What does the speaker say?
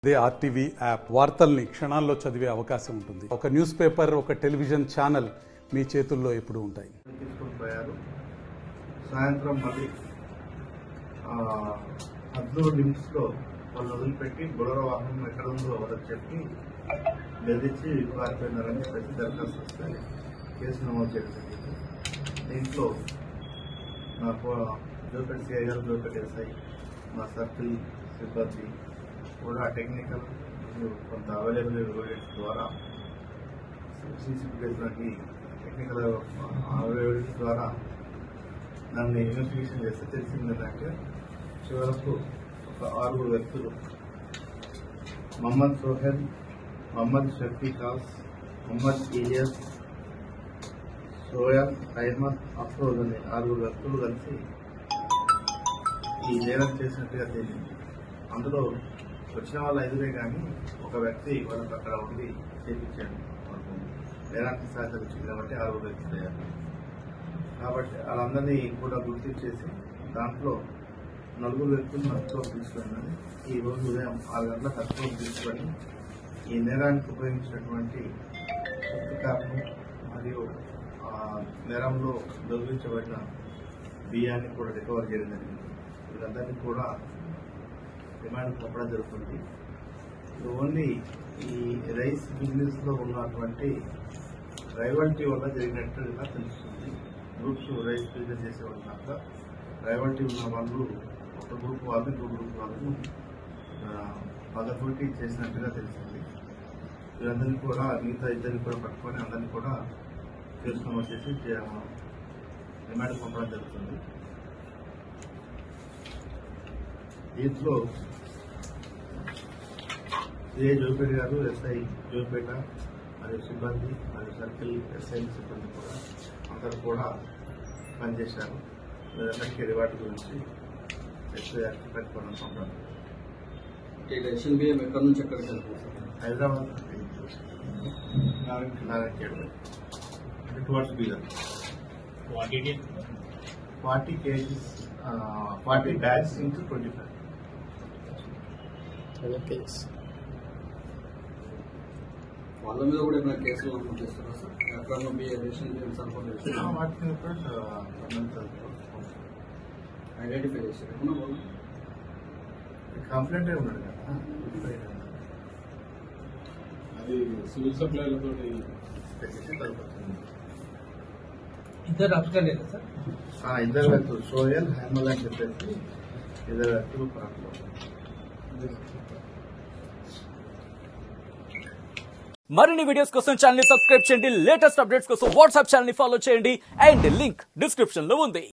They RTV app వార్తల్ని క్షణాల్లో చదివే అవకాశం ఉంటుంది. ఒక న్యూస్ పేపర్, ఒక టెలివిజన్ ఛానల్ మీ చేతుల్లో ఎప్పుడూ ఉంటాయి. తీసుకొని పోయారు. సాయంత్రం మళ్ళీ అద్దూరు లిమిట్స్లో వాళ్ళు వదిలిపెట్టి బుడర వాహనం ఎక్కడ ఉందో వాళ్ళకి చెప్పి బెదిరించి పారిపోయినారని చెప్పేసి దరఖాస్తు వస్తే కేసు నమోదు చేయడం జరిగింది. దీంట్లో నాకు జోపేట సిఐ గారు, జోపేట ఎస్ఐ, మా సర్కిల్ సిబ్బంది కూడా టెక్నికల్ కొంత అవైలబుల్ ఎవిడెన్స్ ద్వారా సీసీ ఫుటేజ్లోకి టెక్నికల్ ఎవిడెన్స్ ద్వారా దాన్ని ఇన్వెస్టిగేషన్ చేస్తే తెలిసింది ఏంటంటే చివరకు ఒక 6 వ్యక్తులు మొహమ్మద్ సోహెల్, మొహమ్మద్ షఫీకాస్, మొహమ్మద్ ఇలియాస్, సోయల్, అహ్మద్, అఫ్రోజ్ అనే 6 వ్యక్తులు కలిసి ఈ నేరం చేసినట్టుగా తేలింది. అందులో వచ్చిన వాళ్ళు 5 కానీ ఒక వ్యక్తి వాళ్ళకి అక్కడ ఉండి చేపించాడు. వాళ్ళకు నేరానికి సహకరించింది కాబట్టి 6 వ్యక్తులు అయ్యారు. కాబట్టి వాళ్ళందరినీ కూడా గుర్తించేసి దాంట్లో 4 వ్యక్తులను అదుపులోకి తీసుకున్నాను. ఈ రోజు ఉదయం 6 గంటలకు అదుపులోకి తీసుకొని ఈ నేరానికి ఉపయోగించినటువంటి సుప్తికార్ను మరియు నేరంలో దొంగిలించబడిన బియ్యాన్ని కూడా రికవర్ చేయడం జరిగింది. వీళ్ళందరినీ కూడా రిమాండ్ పంపడం జరుగుతుంది. ఓన్లీ ఈ రైస్ బిజినెస్ లో ఉన్నటువంటి రైవల్టీ వల్ల జరిగినట్టుగా తెలుస్తుంది. గ్రూప్స్ రైస్ బిజినెస్ చేసే వాళ్ళ దాంట్లో రైవల్టీ ఉన్న వాళ్ళు ఒక గ్రూప్ వాళ్ళు, ఇంకో గ్రూప్ వాళ్ళు పగతోటి చేసినట్టుగా తెలిసింది. వీళ్ళందరినీ కూడా మిగతా 2 కూడా పట్టుకొని అందరినీ కూడా కేసు నమోదు చేసి రిమాండ్ పంపడం జరుగుతుంది. దీంట్లో సిఐ జోపేట గారు, ఎస్ఐ జోపేట మరియు సిబ్బంది మరియు సర్కిల్ ఎస్ఐ సిబ్బంది కూడా అందరూ కూడా పనిచేశారు. వీరందరికీ రివార్డు గురించి ఎస్ఐ యాక్ట్ పెట్టుకోవడం పంపడం. Hyderabad Narayana towards Bidar 40 kgs 40 bags into 25. వాళ్ళ మీద కూడా ఏమైనా కేసులు నమోదు చేస్తారా సార్? ఎక్కడ ఐడెంటిఫై చేస్తారు. కంప్లైంట్ ఉన్నాడు కదా, అది సివిల్ సప్లైలతో ఇద్దరు అఫ్ఘన్ సార్. 2 వ్యక్తులు సోయల్, హేమల్ అని చెప్పేసి 2 వ్యక్తులు పాటలు. మరిన్ని వీడియోస్ కోసం ఛానల్ ని సబ్స్క్రైబ్ చేయండి. లేటెస్ట్ అప్డేట్స్ కోసం వాట్సాప్ ఛానల్ ని ఫాలో చేయండి. అండ్ లింక్ డిస్క్రిప్షన్ లో ఉంది.